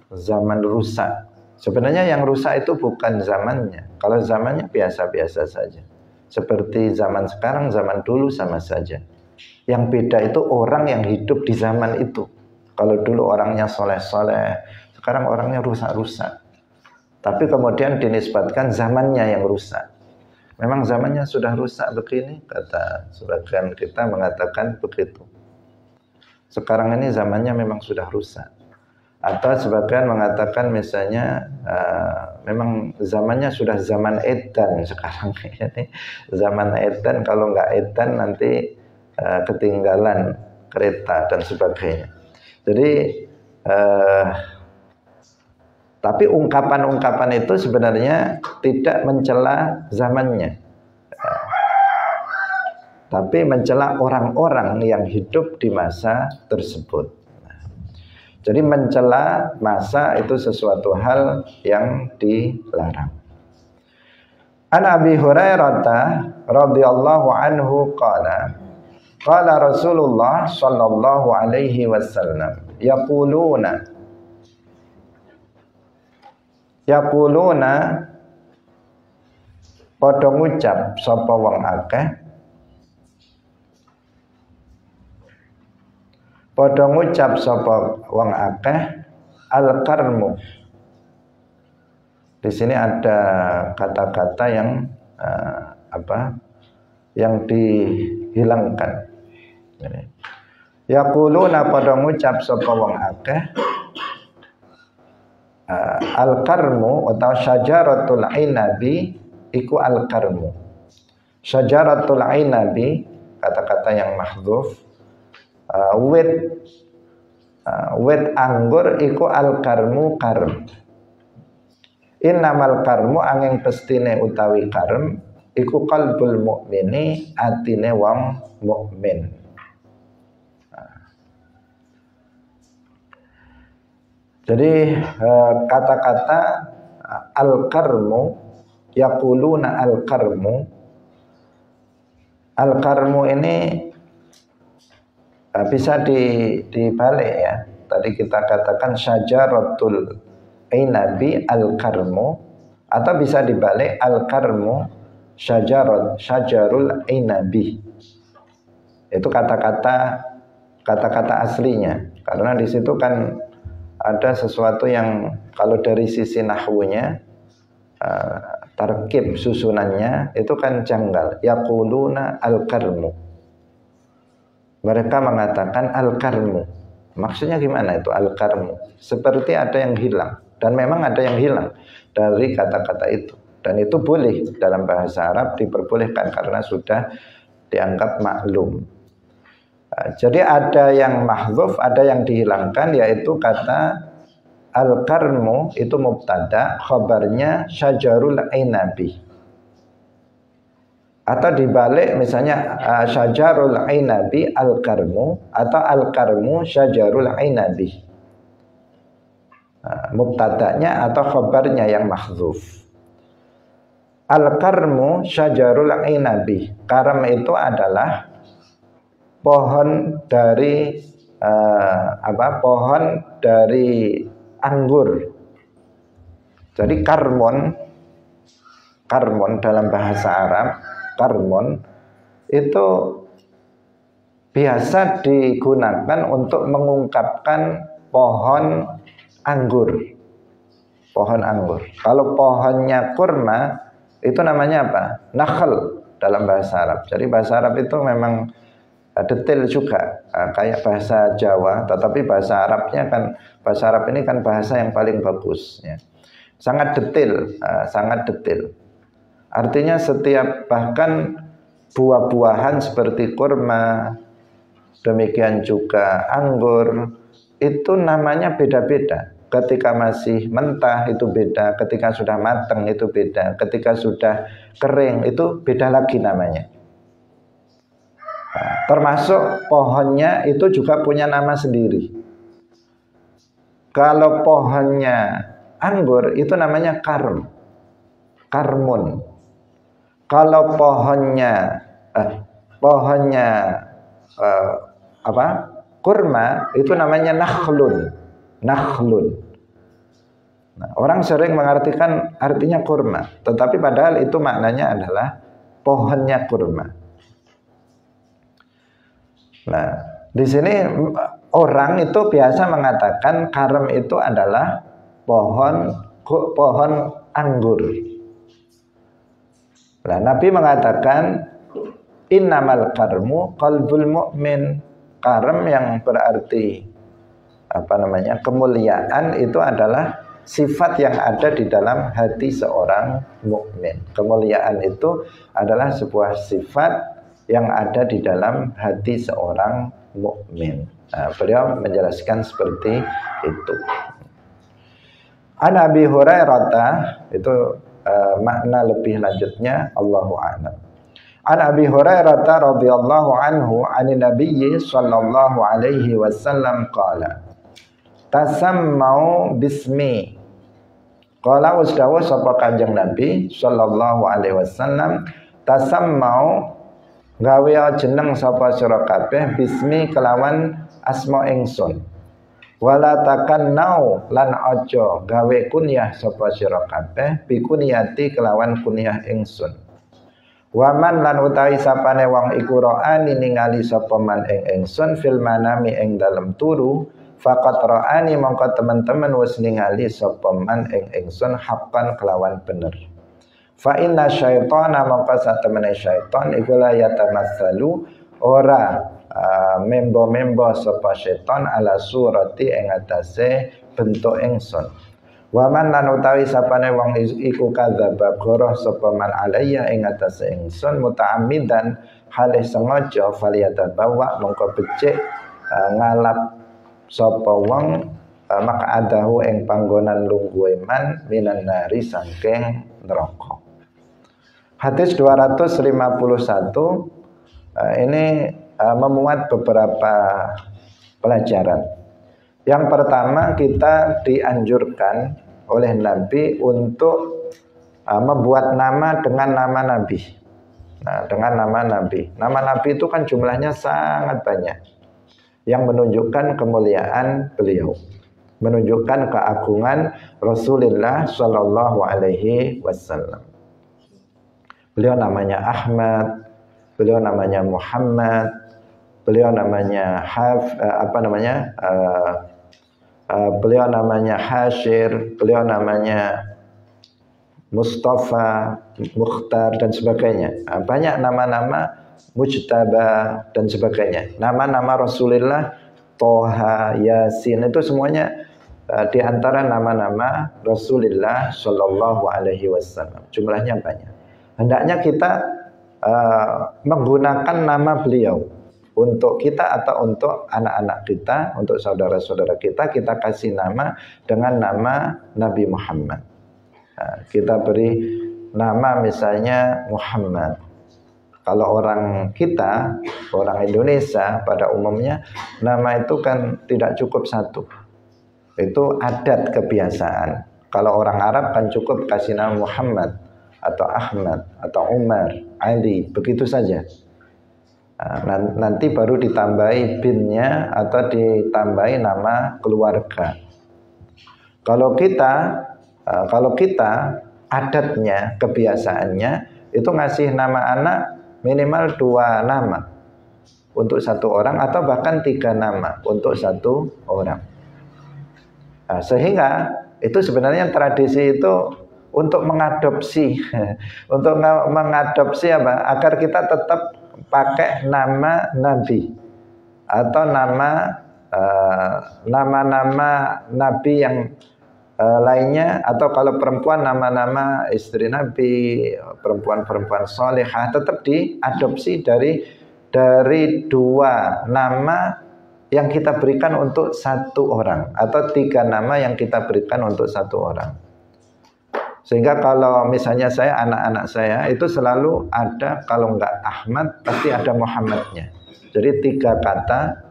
zaman rusak. Sebenarnya yang rusak itu bukan zamannya. Kalau zamannya biasa-biasa saja. Seperti zaman sekarang, zaman dulu sama saja. Yang beda itu orang yang hidup di zaman itu. Kalau dulu orangnya soleh-soleh, sekarang orangnya rusak-rusak. Tapi kemudian dinisbatkan zamannya yang rusak. Memang zamannya sudah rusak begini, kata sebagian kita mengatakan begitu. Sekarang ini zamannya memang sudah rusak. Atau sebagian mengatakan misalnya memang zamannya sudah zaman edan sekarang. Jadi zaman edan, kalau nggak edan nanti ketinggalan kereta dan sebagainya. Jadi tapi ungkapan-ungkapan itu sebenarnya tidak mencela zamannya, tapi mencela orang-orang yang hidup di masa tersebut. Jadi mencela masa itu sesuatu hal yang dilarang. An Abi Hurairah radhiyallahu anhu qala Rasulullah sallallahu alaihi wasallam yaquluna padha ngucap sapa wong akeh, padha ngucap sapa wong akeh al-karmu. Di sini ada kata-kata yang yang dihilangkan. Yaquluna padha ngucap sapa wong akeh al-karmu atau syajaratul inabi iku al-karmu. Syajaratul inabi kata-kata yang mahdzuf. Wit anggur iku al-karmu karm. Innamal karmu angin pestine utawi karm iku qalbul mukmini, atine wong mukmin. Jadi kata-kata al-karmu, yaquluna al-karmu, al-karmu ini bisa dibalik ya. Tadi kita katakan syajaratul inabi al-karmu, atau bisa dibalik al-karmu syajarul inabi. Itu kata-kata aslinya. Karena di situ kan ada sesuatu yang kalau dari sisi nahwunya tarkib susunannya itu kan janggal. Yaquluna al-karmu. Mereka mengatakan al-karmu. Maksudnya gimana itu al-karmu? Seperti ada yang hilang. Dan memang ada yang hilang dari kata-kata itu. Dan itu boleh dalam bahasa Arab, diperbolehkan karena sudah dianggap maklum. Jadi ada yang mahdzuf, ada yang dihilangkan, yaitu kata al-karmu itu mubtada, khabarnya syajarul inabi. Atau dibalik misalnya syajarul ainabi al-karmu atau al-karmu syajarul ainabi. Mubtada'nya atau khabarnya yang mahdzuf. Al-karmu syajarul ainabi. Karam itu adalah pohon dari pohon dari anggur. Jadi karmon dalam bahasa Arab, karmon itu biasa digunakan untuk mengungkapkan pohon anggur. Pohon anggur. Kalau pohonnya kurma itu namanya apa? Nakhl dalam bahasa Arab. Jadi bahasa Arab itu memang detail juga, kayak bahasa Jawa, tetapi bahasa Arabnya kan, bahasa Arab ini kan bahasa yang paling bagus ya. Sangat detail, sangat detail. Artinya setiap bahkan buah-buahan seperti kurma, demikian juga anggur, itu namanya beda-beda. Ketika masih mentah itu beda, ketika sudah matang itu beda, ketika sudah kering itu beda lagi namanya. Termasuk pohonnya itu juga punya nama sendiri. Kalau pohonnya anggur itu namanya karmun. Kalau pohonnya kurma itu namanya nakhlun. Nah, orang sering mengartikan artinya kurma, tetapi padahal itu maknanya adalah pohonnya kurma. Nah, di sini orang itu biasa mengatakan karam itu adalah pohon anggur. Nah, Nabi mengatakan innamal karmu qalbul mu'min. Karam yang berarti kemuliaan itu adalah sifat yang ada di dalam hati seorang mukmin. Kemuliaan itu adalah sebuah sifat yang ada di dalam hati seorang mukmin. Nah, beliau menjelaskan seperti itu. An Abi Hurairah itu makna lebih lanjutnya Allahu a'lam. An Abi Hurairah radhiyallahu anhu anin Nabi sallallahu alaihi wasallam qala tasammau bismi. Qala usdawu sapa Kanjeng Nabi sallallahu alaihi wasallam tasammau gawe jeneng sapa sira kabeh bismi kelawan asma ingsun. Wala takannau lan aja gawe kunyah sapa sira kabeh bi kunyati kelawan kunyah ingsun. Waman lan utawi sapane wong iku ra'ani ningali sapa man ing ingsun fil manami ing dalem turu faqat ra'ani mongko teman-teman wis ningali sapa man ing ingsun haqqan kelawan bener. Fa inna syaitana mongko satemene syaitan iku la yatamassalu ora membo-membo sapa syaitan ala surati ing atase bentuk ingsun. Waman lan utawi sapane wong iku kadzaba goroh sapa man alayya ing atase ingsun muta'ammidan halih sengaja faliyatabawa mongko becik ngalap sapa wong maq'adahu ing panggonan lungguhe man minan nari saking neraka. Hadis 251 ini memuat beberapa pelajaran. Yang pertama, kita dianjurkan oleh Nabi untuk membuat nama dengan nama Nabi. Nah, dengan nama Nabi. Nama Nabi itu kan jumlahnya sangat banyak, yang menunjukkan kemuliaan beliau, menunjukkan keagungan Rasulullah Shallallahu Alaihi Wasallam. Beliau namanya Ahmad, beliau namanya Muhammad, beliau namanya beliau namanya Hashir, beliau namanya Mustafa, Mukhtar dan sebagainya. Banyak nama-nama Mujtaba dan sebagainya. Nama-nama Rasulullah, Toha, Yasin itu semuanya di antara nama-nama Rasulullah Shallallahu Alaihi Wasallam. Jumlahnya banyak. Hendaknya kita menggunakan nama beliau untuk kita atau untuk anak-anak kita, untuk saudara-saudara kita, kita kasih nama dengan nama Nabi Muhammad. Nah, kita beri nama misalnya Muhammad, Kalau orang kita, orang Indonesia pada umumnya, nama itu kan tidak cukup satu. Itu adat kebiasaan. Kalau orang Arab kan cukup kasih nama Muhammad atau Ahmad atau Umar, Ali, begitu saja. Nanti baru ditambahi binnya atau ditambahi nama keluarga. Kalau kita adatnya, kebiasaannya itu ngasih nama anak minimal 2 nama untuk 1 orang atau bahkan 3 nama untuk 1 orang. Sehingga itu sebenarnya tradisi itu untuk mengadopsi untuk mengadopsi apa? Agar kita tetap pakai nama Nabi atau nama-nama Nabi yang lainnya, atau kalau perempuan nama-nama istri Nabi, perempuan-perempuan solehah, tetap diadopsi dari 2 nama yang kita berikan untuk 1 orang atau 3 nama yang kita berikan untuk 1 orang. Sehingga kalau misalnya saya, anak-anak saya itu selalu ada, kalau enggak Ahmad pasti ada Muhammadnya. Jadi 3 kata,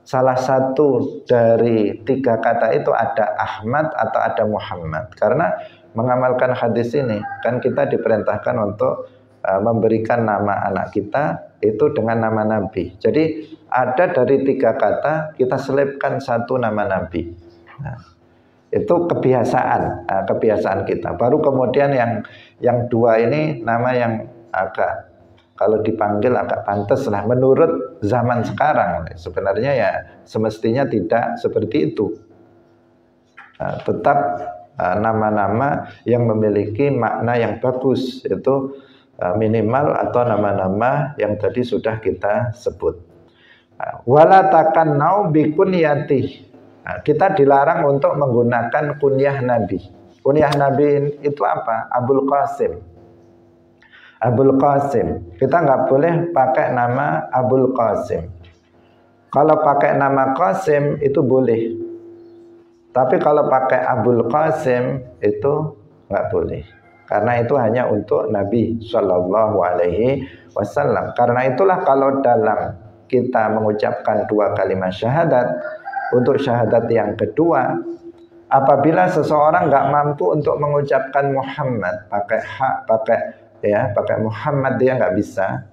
salah satu dari 3 kata itu ada Ahmad atau ada Muhammad. Karena mengamalkan hadis ini kan kita diperintahkan untuk memberikan nama anak kita itu dengan nama Nabi. Jadi ada dari 3 kata kita selipkan 1 nama Nabi. Nah, itu kebiasaan kita. Baru kemudian yang 2 ini nama yang agak, kalau dipanggil agak pantas lah menurut zaman sekarang. Sebenarnya ya semestinya tidak seperti itu. Tetap nama-nama yang memiliki makna yang bagus, itu minimal, atau nama-nama yang tadi sudah kita sebut. Wala takannau bi kunyati. Kita dilarang untuk menggunakan kunyah Nabi. Kunyah Nabi itu apa? Abul Qasim. Abul Qasim. Kita nggak boleh pakai nama Abul Qasim. Kalau pakai nama Qasim itu boleh. Tapi kalau pakai Abul Qasim itu nggak boleh. Karena itu hanya untuk Nabi Shallallahu Alaihi Wasallam. Karena itulah kalau dalam kita mengucapkan 2 kalimat syahadat, untuk syahadat yang kedua, apabila seseorang nggak mampu untuk mengucapkan Muhammad, pakai pakai Muhammad, dia nggak bisa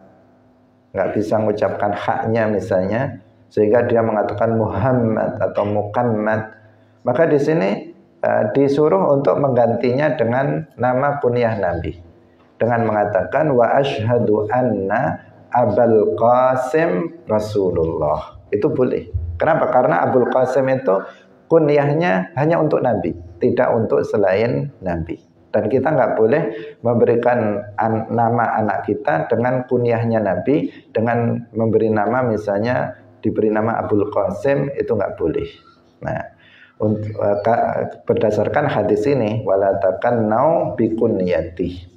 mengucapkan haknya misalnya, sehingga dia mengatakan Muhammad atau Muhammad, maka di sini disuruh untuk menggantinya dengan nama kunyah Nabi dengan mengatakan wa asyhadu anna Abul Qasim Rasulullah. Itu boleh. Kenapa? Karena Abul Qasim itu kunyahnya hanya untuk Nabi, tidak untuk selain Nabi. Dan kita nggak boleh memberikan nama anak kita dengan kunyahnya Nabi, dengan memberi nama misalnya diberi nama Abul Qasim, itu nggak boleh. Nah, berdasarkan hadis ini, wala takannau bi kunyati.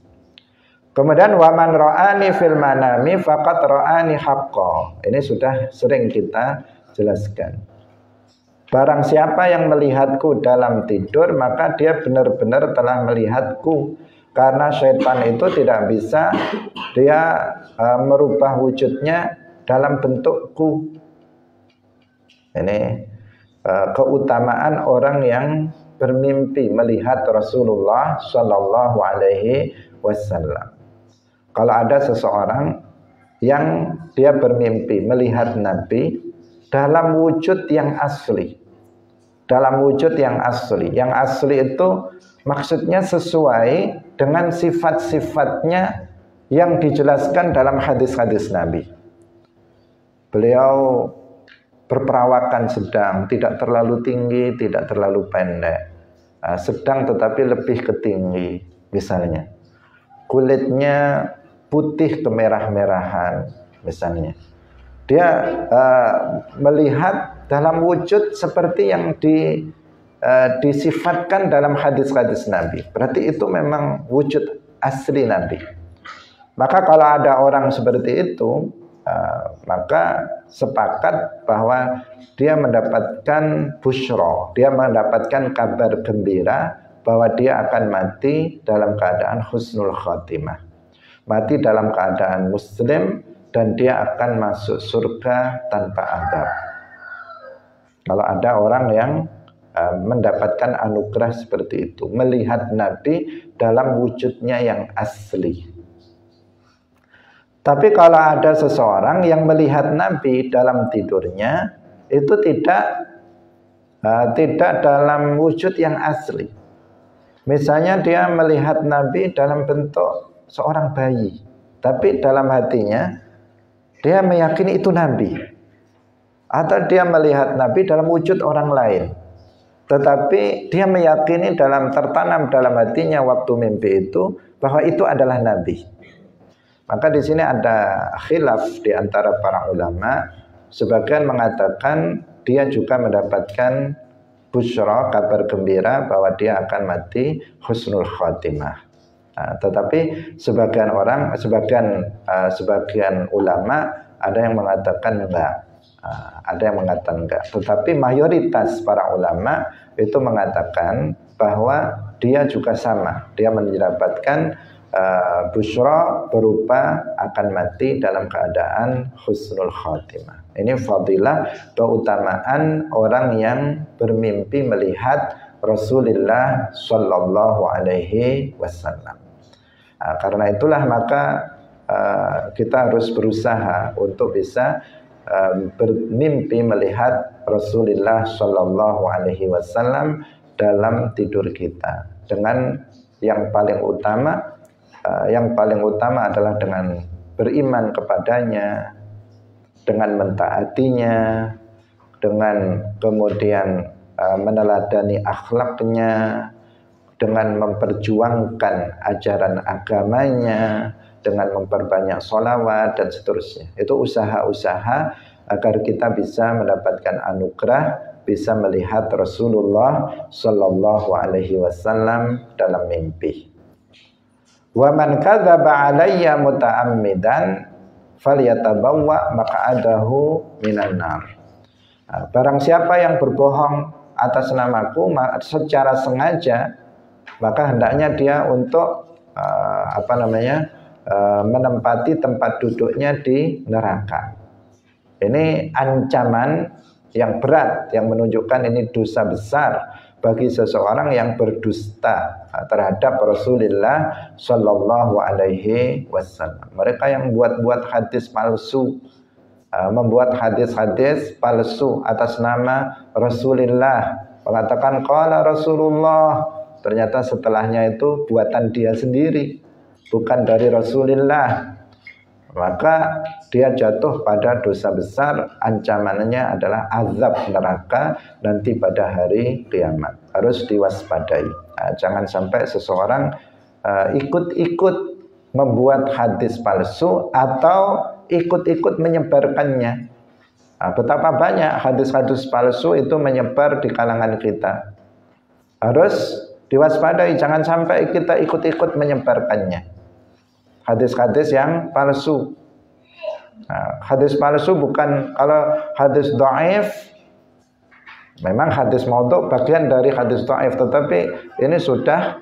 Kemudian waman ra'ani fil manami faqad ra'ani haqqo. Ini sudah sering kita jelaskan. Barang siapa yang melihatku dalam tidur, maka dia benar-benar telah melihatku. Karena syaitan itu tidak bisa dia merubah wujudnya dalam bentukku. Ini keutamaan orang yang bermimpi melihat Rasulullah Shallallahu Alaihi Wasallam. Kalau ada seseorang yang dia bermimpi melihat Nabi dalam wujud yang asli, yang asli itu maksudnya sesuai dengan sifat-sifatnya yang dijelaskan dalam hadis-hadis Nabi. Beliau berperawakan sedang, tidak terlalu tinggi, tidak terlalu pendek, sedang tetapi lebih ke tinggi. Misalnya kulitnya putih kemerah-merahan, misalnya dia melihat dalam wujud seperti yang disifatkan dalam hadis-hadis Nabi. Berarti itu memang wujud asli Nabi. Maka kalau ada orang seperti itu, maka sepakat bahwa dia mendapatkan busyra, dia mendapatkan kabar gembira bahwa dia akan mati dalam keadaan husnul khatimah. mati dalam keadaan muslim, dan dia akan masuk surga tanpa azab. Kalau ada orang yang mendapatkan anugerah seperti itu, melihat Nabi dalam wujudnya yang asli. Tapi kalau ada seseorang yang melihat Nabi dalam tidurnya, itu tidak dalam wujud yang asli. Misalnya dia melihat Nabi dalam bentuk seorang bayi, tapi dalam hatinya dia meyakini itu Nabi. Atau dia melihat Nabi dalam wujud orang lain, tetapi dia meyakini tertanam dalam hatinya waktu mimpi itu bahwa itu adalah Nabi. Maka di sini ada khilaf di antara para ulama. Sebagian mengatakan dia juga mendapatkan busyra, kabar gembira bahwa dia akan mati husnul khotimah. Tetapi sebagian ulama ada yang mengatakan enggak. Ada yang mengatakan enggak. Tetapi mayoritas para ulama itu mengatakan bahwa dia juga sama. Dia mendapatkan busyra berupa akan mati dalam keadaan husnul khatimah. Ini fadilah, keutamaan orang yang bermimpi melihat Rasulullah Shallallahu Alaihi Wasallam. Karena itulah maka kita harus berusaha untuk bisa bermimpi melihat Rasulullah Shallallahu Alaihi Wasallam dalam tidur kita. Dengan yang paling utama adalah dengan beriman kepadanya, dengan mentaatinya, dengan kemudian meneladani akhlaknya, dengan memperjuangkan ajaran agamanya, dengan memperbanyak sholawat dan seterusnya. Itu usaha-usaha agar kita bisa mendapatkan anugerah, bisa melihat Rasulullah Shallallahu Alaihi Wasallam dalam mimpi. Wa man kadzaba alayya muta'ammidan falyatabawwa maq'adahu minan nar. Barang siapa yang berbohong atas namaku secara sengaja, maka hendaknya dia untuk menempati tempat duduknya di neraka. Ini ancaman yang berat yang menunjukkan ini dosa besar bagi seseorang yang berdusta terhadap Rasulullah Shallallahu Alaihi Wasallam. Mereka yang buat hadis palsu, membuat hadis-hadis palsu atas nama Rasulullah, mengatakan qala Rasulullah, ternyata setelahnya itu buatan dia sendiri, bukan dari Rasulullah. Maka dia jatuh pada dosa besar, ancamannya adalah azab neraka nanti pada hari kiamat. Harus diwaspadai. Jangan sampai seseorang ikut-ikut membuat hadis palsu atau ikut-ikut menyebarkannya. Betapa banyak hadis-hadis palsu itu menyebar di kalangan kita. Harus diwaspadai, jangan sampai kita ikut-ikut menyebarkannya. Hadis-hadis yang palsu. Hadis palsu bukan, kalau hadis dhaif, memang hadis maudhu bagian dari hadis dhaif, tetapi ini sudah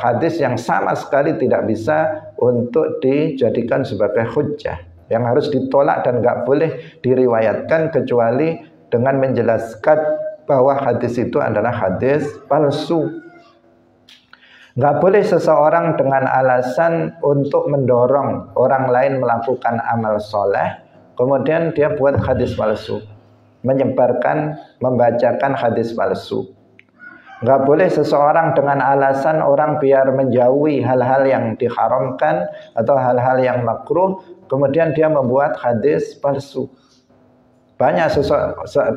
hadis yang sama sekali tidak bisa untuk dijadikan sebagai hujjah, yang harus ditolak dan nggak boleh diriwayatkan kecuali dengan menjelaskan bahwa hadis itu adalah hadis palsu. Nggak boleh seseorang dengan alasan untuk mendorong orang lain melakukan amal soleh, kemudian dia buat hadis palsu, menyebarkan, membacakan hadis palsu. Nggak boleh seseorang dengan alasan orang biar menjauhi hal-hal yang diharamkan atau hal-hal yang makruh, kemudian dia membuat hadis palsu. Banyak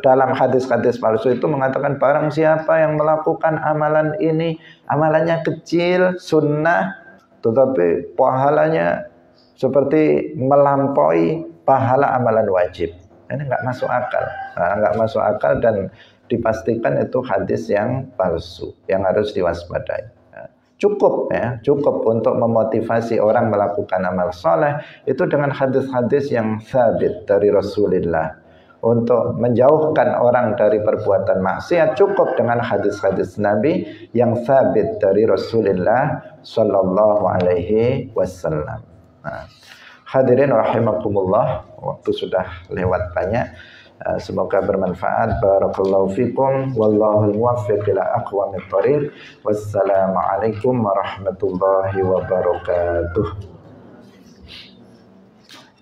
dalam hadis-hadis palsu itu mengatakan barang siapa yang melakukan amalan ini, amalannya kecil, sunnah, tetapi pahalanya seperti melampaui pahala amalan wajib. Ini nggak masuk akal. Nggak masuk akal dan dipastikan itu hadis yang palsu, yang harus diwaspadai. Cukup untuk memotivasi orang melakukan amal soleh itu dengan hadis-hadis yang sabit dari Rasulullah. Untuk menjauhkan orang dari perbuatan maksiat cukup dengan hadis-hadis Nabi yang sabit dari Rasulullah Shallallahu Alaihi Wasallam. Nah, hadirin rahimakumullah, waktu sudah lewat banyak. Semoga bermanfaat. Barakallahu fikum. Wallahul muwaffiq ila aqwamit thoriq. Wassalamualaikum warahmatullahi wabarakatuh.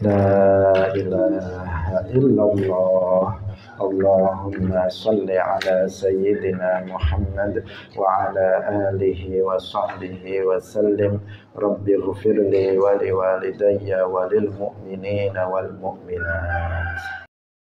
La ilaha illallah. Allahumma salli ala sayyidina Muhammad wa ala alihi wa sahbihi wa sallim. Rabbi ghfirli wa liwalidayya wa lil mu'minina wal mu'minat.